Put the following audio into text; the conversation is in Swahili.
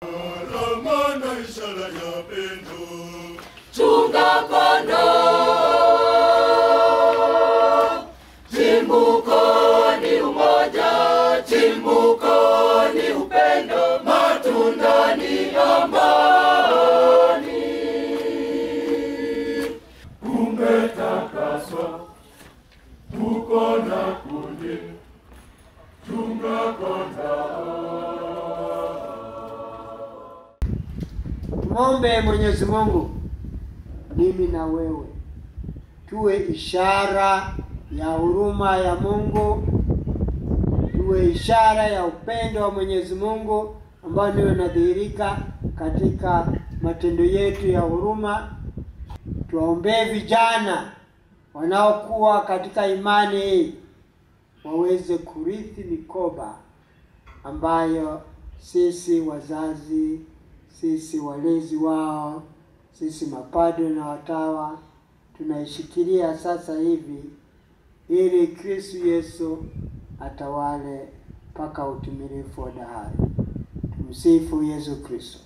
Alama ishara ya pendo. Chunga kondoo, chimbuko ni umoja, chimbuko ni upendo, matunda ni amani. Umetakaswa, uko na kundi, chunga kondoo. Muombe Mwenyezi Mungu, mimi na wewe tuwe ishara ya huruma ya Mungu, tuwe ishara ya upendo wa Mwenyezi Mungu ambao ndio unadhihirika katika matendo yetu ya huruma. Tuwaombee vijana wanaokuwa katika imani hii waweze kurithi mikoba ambayo sisi wazazi, sisi walezi wao, sisi mapadre na watawa tunaishikilia sasa hivi, ili Kristo Yesu atawale mpaka utimilifu wa dahari. Tumsifu Yesu Kristo.